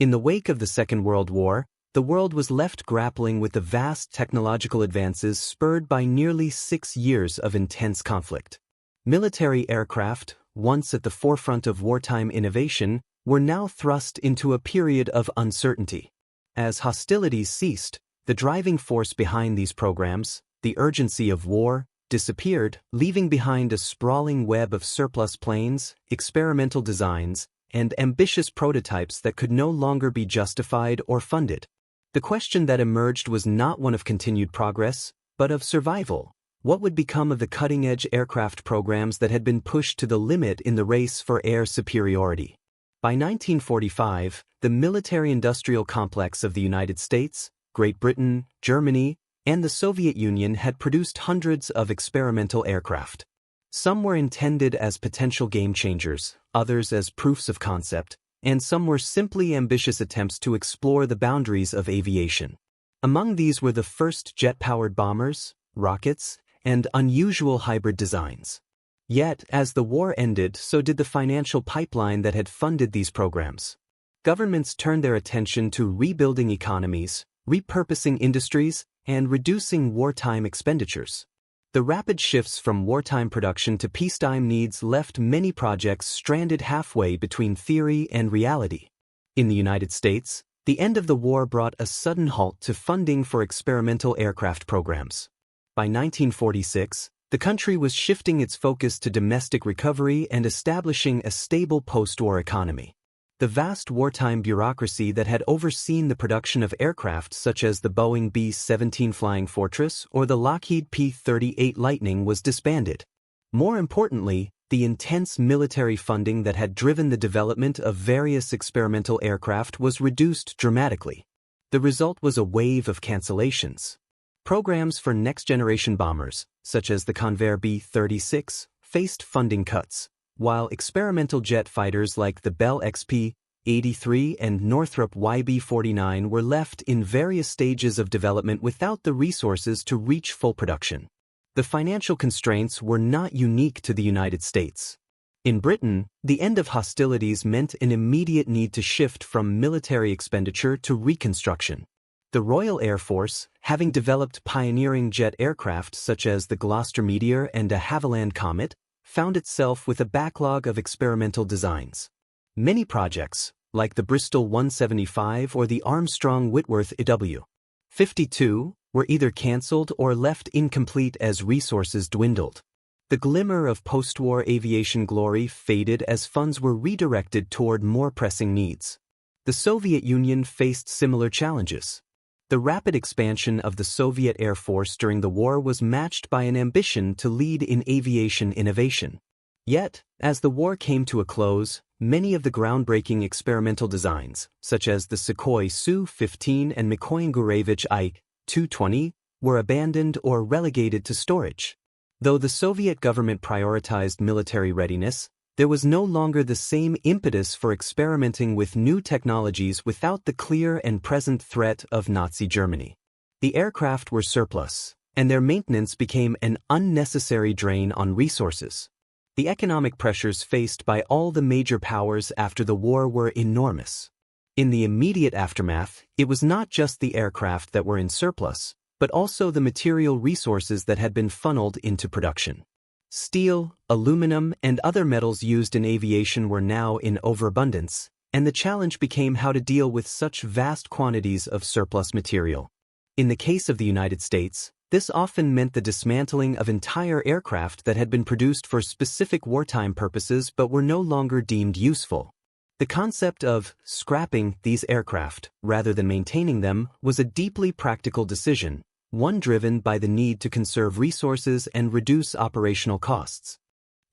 In the wake of the Second World War, the world was left grappling with the vast technological advances spurred by nearly 6 years of intense conflict. Military aircraft, once at the forefront of wartime innovation, were now thrust into a period of uncertainty. As hostilities ceased, the driving force behind these programs, the urgency of war, disappeared, leaving behind a sprawling web of surplus planes, experimental designs, and ambitious prototypes that could no longer be justified or funded. The question that emerged was not one of continued progress, but of survival. What would become of the cutting-edge aircraft programs that had been pushed to the limit in the race for air superiority? By 1945, the military-industrial complex of the United States, Great Britain, Germany, and the Soviet Union had produced hundreds of experimental aircraft. Some were intended as potential game-changers, others as proofs of concept, and some were simply ambitious attempts to explore the boundaries of aviation. Among these were the first jet-powered bombers, rockets, and unusual hybrid designs. Yet, as the war ended, so did the financial pipeline that had funded these programs. Governments turned their attention to rebuilding economies, repurposing industries, and reducing wartime expenditures. The rapid shifts from wartime production to peacetime needs left many projects stranded halfway between theory and reality. In the United States, the end of the war brought a sudden halt to funding for experimental aircraft programs. By 1946, the country was shifting its focus to domestic recovery and establishing a stable post-war economy. The vast wartime bureaucracy that had overseen the production of aircraft such as the Boeing B-17 Flying Fortress or the Lockheed P-38 Lightning was disbanded. More importantly, the intense military funding that had driven the development of various experimental aircraft was reduced dramatically. The result was a wave of cancellations. Programs for next-generation bombers, such as the Convair B-36, faced funding cuts, while experimental jet fighters like the Bell XP-83 and Northrop YB-49 were left in various stages of development without the resources to reach full production. The financial constraints were not unique to the United States. In Britain, the end of hostilities meant an immediate need to shift from military expenditure to reconstruction. The Royal Air Force, having developed pioneering jet aircraft such as the Gloucester Meteor and de Havilland Comet, found itself with a backlog of experimental designs. Many projects, like the Bristol 175 or the Armstrong Whitworth EW-52, were either cancelled or left incomplete as resources dwindled. The glimmer of post-war aviation glory faded as funds were redirected toward more pressing needs. The Soviet Union faced similar challenges. The rapid expansion of the Soviet Air Force during the war was matched by an ambition to lead in aviation innovation. Yet, as the war came to a close, many of the groundbreaking experimental designs, such as the Sukhoi Su-15 and Mikoyan-Gurevich I-220, were abandoned or relegated to storage. Though the Soviet government prioritized military readiness, there was no longer the same impetus for experimenting with new technologies without the clear and present threat of Nazi Germany. The aircraft were surplus, and their maintenance became an unnecessary drain on resources. The economic pressures faced by all the major powers after the war were enormous. In the immediate aftermath, it was not just the aircraft that were in surplus, but also the material resources that had been funneled into production. Steel, aluminum, and other metals used in aviation were now in overabundance, and the challenge became how to deal with such vast quantities of surplus material. In the case of the United States, this often meant the dismantling of entire aircraft that had been produced for specific wartime purposes but were no longer deemed useful. The concept of scrapping these aircraft, rather than maintaining them, was a deeply practical decision, one driven by the need to conserve resources and reduce operational costs.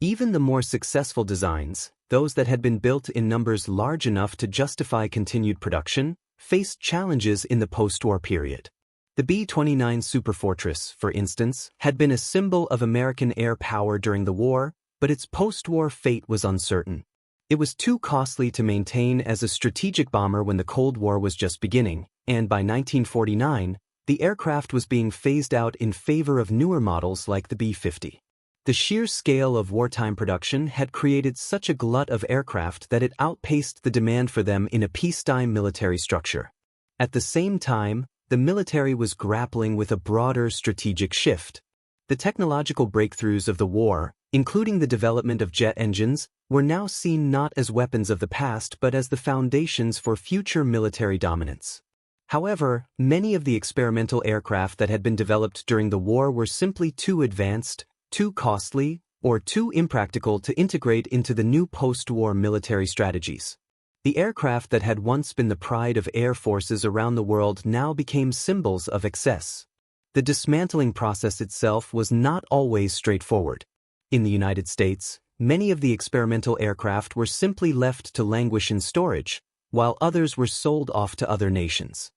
Even the more successful designs, those that had been built in numbers large enough to justify continued production, faced challenges in the post-war period. The B-29 Superfortress, for instance, had been a symbol of American air power during the war, but its post-war fate was uncertain. It was too costly to maintain as a strategic bomber when the Cold War was just beginning, and by 1949, the aircraft was being phased out in favor of newer models like the B-50. The sheer scale of wartime production had created such a glut of aircraft that it outpaced the demand for them in a peacetime military structure. At the same time, the military was grappling with a broader strategic shift. The technological breakthroughs of the war, including the development of jet engines, were now seen not as weapons of the past but as the foundations for future military dominance. However, many of the experimental aircraft that had been developed during the war were simply too advanced, too costly, or too impractical to integrate into the new post-war military strategies. The aircraft that had once been the pride of air forces around the world now became symbols of excess. The dismantling process itself was not always straightforward. In the United States, many of the experimental aircraft were simply left to languish in storage, while others were sold off to other nations.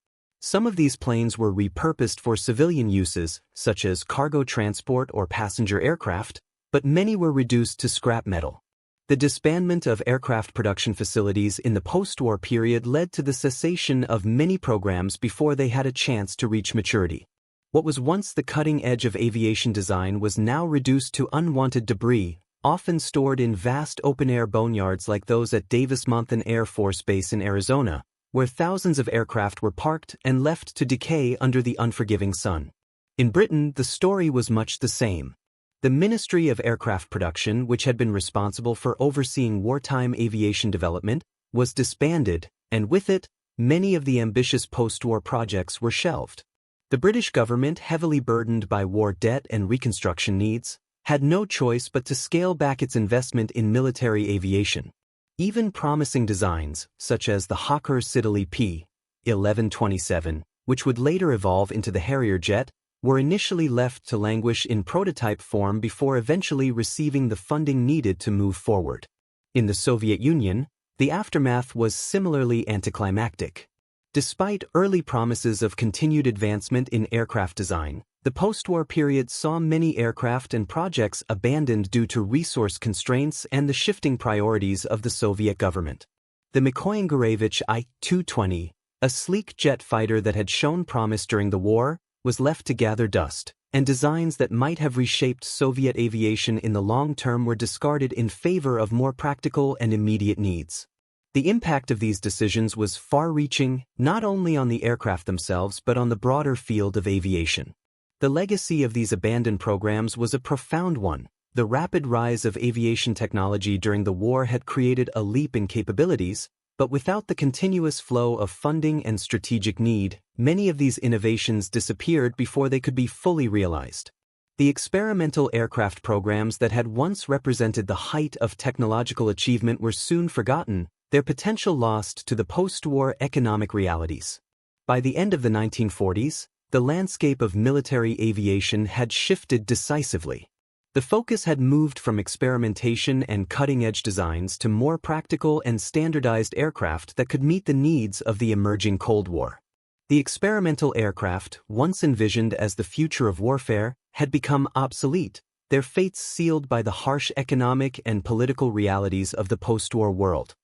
Some of these planes were repurposed for civilian uses, such as cargo transport or passenger aircraft, but many were reduced to scrap metal. The disbandment of aircraft production facilities in the post-war period led to the cessation of many programs before they had a chance to reach maturity. What was once the cutting edge of aviation design was now reduced to unwanted debris, often stored in vast open-air boneyards like those at Davis-Monthan Air Force Base in Arizona, where thousands of aircraft were parked and left to decay under the unforgiving sun. In Britain, the story was much the same. The Ministry of Aircraft Production, which had been responsible for overseeing wartime aviation development, was disbanded, and with it, many of the ambitious post-war projects were shelved. The British government, heavily burdened by war debt and reconstruction needs, had no choice but to scale back its investment in military aviation. Even promising designs, such as the Hawker Siddeley P-1127, which would later evolve into the Harrier jet, were initially left to languish in prototype form before eventually receiving the funding needed to move forward. In the Soviet Union, the aftermath was similarly anticlimactic. Despite early promises of continued advancement in aircraft design, the post-war period saw many aircraft and projects abandoned due to resource constraints and the shifting priorities of the Soviet government. The Mikoyan-Gurevich I-220, a sleek jet fighter that had shown promise during the war, was left to gather dust, and designs that might have reshaped Soviet aviation in the long term were discarded in favor of more practical and immediate needs. The impact of these decisions was far-reaching, not only on the aircraft themselves but on the broader field of aviation. The legacy of these abandoned programs was a profound one. The rapid rise of aviation technology during the war had created a leap in capabilities, but without the continuous flow of funding and strategic need, many of these innovations disappeared before they could be fully realized. The experimental aircraft programs that had once represented the height of technological achievement were soon forgotten, their potential lost to the post-war economic realities. By the end of the 1940s, the landscape of military aviation had shifted decisively. The focus had moved from experimentation and cutting-edge designs to more practical and standardized aircraft that could meet the needs of the emerging Cold War. The experimental aircraft, once envisioned as the future of warfare, had become obsolete, their fates sealed by the harsh economic and political realities of the post-war world.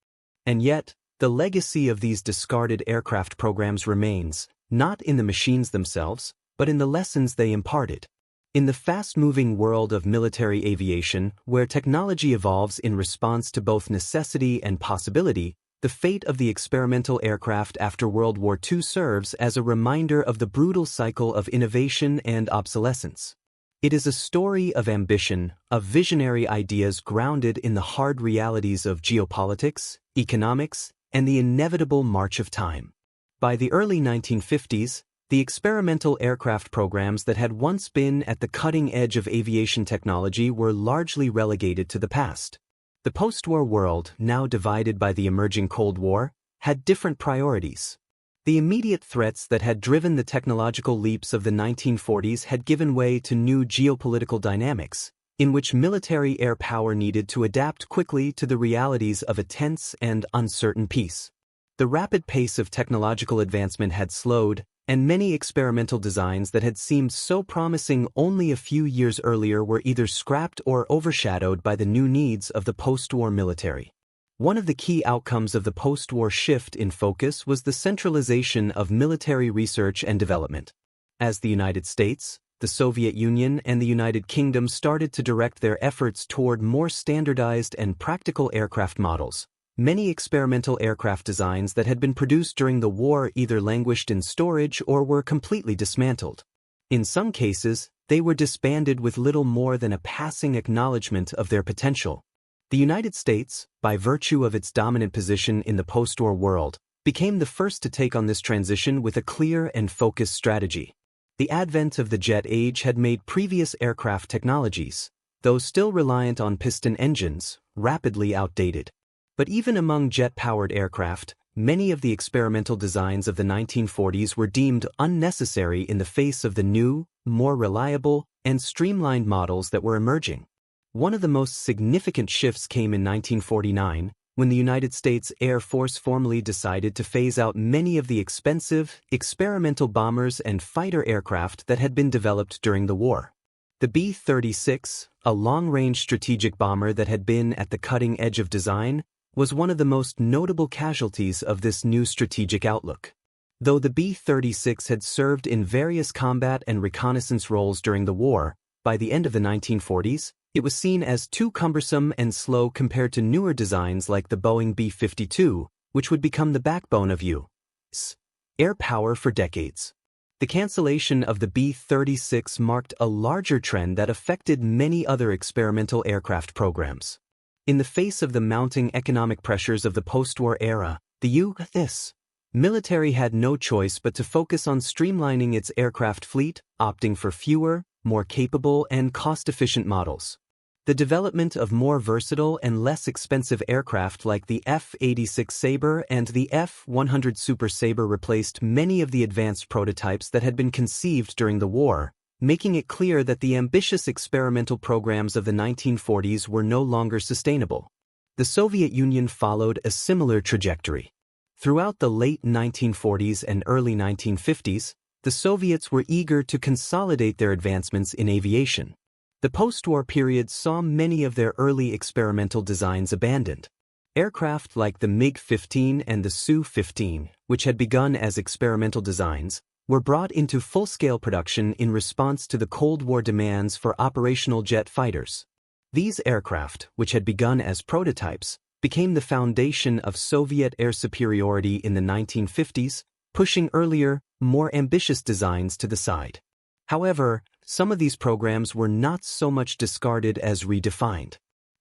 And yet, the legacy of these discarded aircraft programs remains, not in the machines themselves, but in the lessons they imparted. In the fast-moving world of military aviation, where technology evolves in response to both necessity and possibility, the fate of the experimental aircraft after World War II serves as a reminder of the brutal cycle of innovation and obsolescence. It is a story of ambition, of visionary ideas grounded in the hard realities of geopolitics, economics, and the inevitable march of time. By the early 1950s, the experimental aircraft programs that had once been at the cutting edge of aviation technology were largely relegated to the past. The post-war world, now divided by the emerging Cold War, had different priorities. The immediate threats that had driven the technological leaps of the 1940s had given way to new geopolitical dynamics, in which military air power needed to adapt quickly to the realities of a tense and uncertain peace. The rapid pace of technological advancement had slowed, and many experimental designs that had seemed so promising only a few years earlier were either scrapped or overshadowed by the new needs of the post-war military. One of the key outcomes of the post-war shift in focus was the centralization of military research and development. As the United States, the Soviet Union and the United Kingdom started to direct their efforts toward more standardized and practical aircraft models. Many experimental aircraft designs that had been produced during the war either languished in storage or were completely dismantled. In some cases, they were disbanded with little more than a passing acknowledgement of their potential. The United States, by virtue of its dominant position in the post-war world, became the first to take on this transition with a clear and focused strategy. The advent of the jet age had made previous aircraft technologies, though still reliant on piston engines, rapidly outdated. But even among jet-powered aircraft, many of the experimental designs of the 1940s were deemed unnecessary in the face of the new, more reliable, and streamlined models that were emerging. One of the most significant shifts came in 1949, when the United States Air Force formally decided to phase out many of the expensive, experimental bombers and fighter aircraft that had been developed during the war. The B-36, a long-range strategic bomber that had been at the cutting edge of design, was one of the most notable casualties of this new strategic outlook. Though the B-36 had served in various combat and reconnaissance roles during the war, by the end of the 1940s, it was seen as too cumbersome and slow compared to newer designs like the Boeing B-52, which would become the backbone of U.S. air power for decades. The cancellation of the B-36 marked a larger trend that affected many other experimental aircraft programs. In the face of the mounting economic pressures of the post-war era, the U.S. military had no choice but to focus on streamlining its aircraft fleet, opting for fewer, more capable and cost-efficient models. The development of more versatile and less expensive aircraft like the F-86 Sabre and the F-100 Super Sabre replaced many of the advanced prototypes that had been conceived during the war, making it clear that the ambitious experimental programs of the 1940s were no longer sustainable. The Soviet Union followed a similar trajectory. Throughout the late 1940s and early 1950s, the Soviets were eager to consolidate their advancements in aviation. The post-war period saw many of their early experimental designs abandoned. Aircraft like the MiG-15 and the Su-15, which had begun as experimental designs, were brought into full-scale production in response to the Cold War demands for operational jet fighters. These aircraft, which had begun as prototypes, became the foundation of Soviet air superiority in the 1950s, pushing earlier, more ambitious designs to the side. However, some of these programs were not so much discarded as redefined.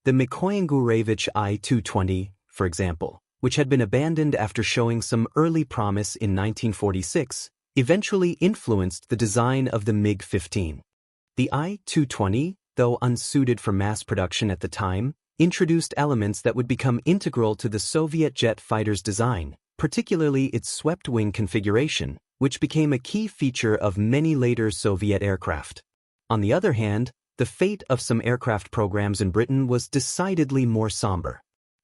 The Mikoyan-Gurevich I-220, for example, which had been abandoned after showing some early promise in 1946, eventually influenced the design of the MiG-15. The I-220, though unsuited for mass production at the time, introduced elements that would become integral to the Soviet jet fighter's design, particularly its swept-wing configuration, which became a key feature of many later Soviet aircraft. On the other hand, the fate of some aircraft programs in Britain was decidedly more somber.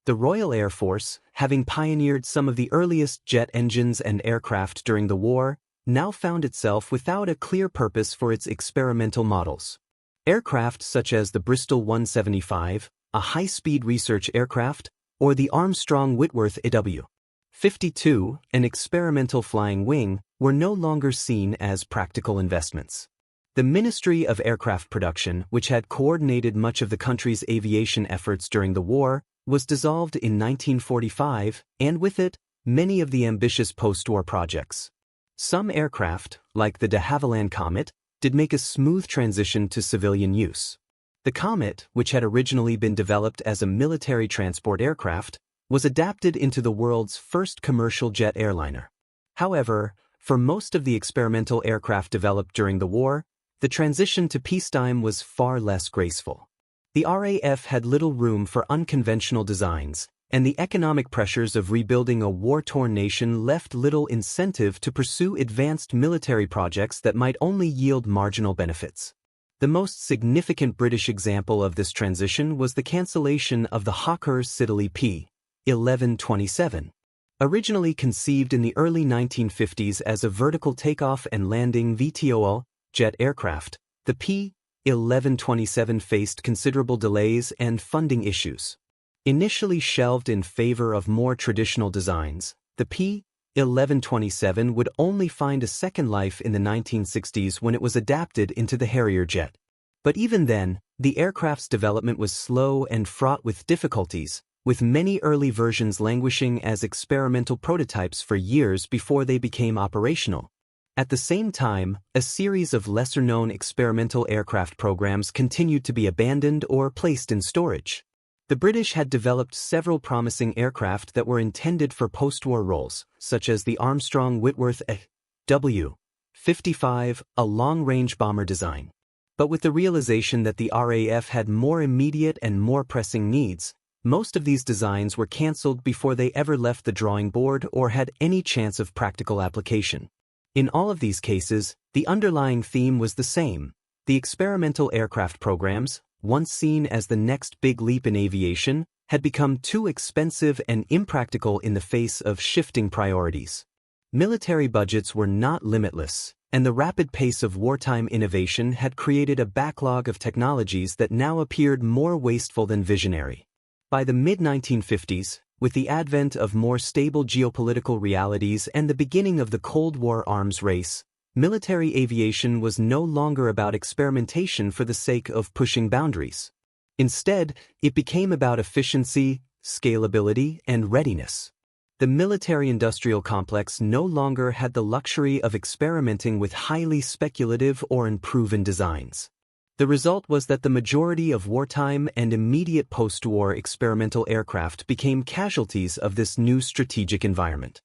The Royal Air Force, having pioneered some of the earliest jet engines and aircraft during the war, now found itself without a clear purpose for its experimental models. Aircraft such as the Bristol 175, a high-speed research aircraft, or the Armstrong-Whitworth AW-52, an experimental flying wing, were no longer seen as practical investments. The Ministry of Aircraft Production, which had coordinated much of the country's aviation efforts during the war, was dissolved in 1945, and with it, many of the ambitious post-war projects. Some aircraft, like the de Havilland Comet, did make a smooth transition to civilian use. The Comet, which had originally been developed as a military transport aircraft, was adapted into the world's first commercial jet airliner. However, for most of the experimental aircraft developed during the war, the transition to peacetime was far less graceful. The RAF had little room for unconventional designs, and the economic pressures of rebuilding a war-torn nation left little incentive to pursue advanced military projects that might only yield marginal benefits. The most significant British example of this transition was the cancellation of the Hawker Siddeley P-1127. Originally conceived in the early 1950s as a vertical takeoff and landing VTOL jet aircraft, the P-1127 faced considerable delays and funding issues. Initially shelved in favor of more traditional designs, the 1127 would only find a second life in the 1960s when it was adapted into the Harrier jet. But even then, the aircraft's development was slow and fraught with difficulties, with many early versions languishing as experimental prototypes for years before they became operational. At the same time, a series of lesser-known experimental aircraft programs continued to be abandoned or placed in storage. The British had developed several promising aircraft that were intended for post-war roles, such as the Armstrong-Whitworth W-55, a long-range bomber design. But with the realization that the RAF had more immediate and more pressing needs, most of these designs were cancelled before they ever left the drawing board or had any chance of practical application. In all of these cases, the underlying theme was the same. The experimental aircraft programs, once seen as the next big leap in aviation, had become too expensive and impractical in the face of shifting priorities. Military budgets were not limitless, and the rapid pace of wartime innovation had created a backlog of technologies that now appeared more wasteful than visionary. By the mid-1950s, with the advent of more stable geopolitical realities and the beginning of the Cold War arms race, military aviation was no longer about experimentation for the sake of pushing boundaries. Instead, it became about efficiency, scalability, and readiness. The military-industrial complex no longer had the luxury of experimenting with highly speculative or unproven designs. The result was that the majority of wartime and immediate post-war experimental aircraft became casualties of this new strategic environment.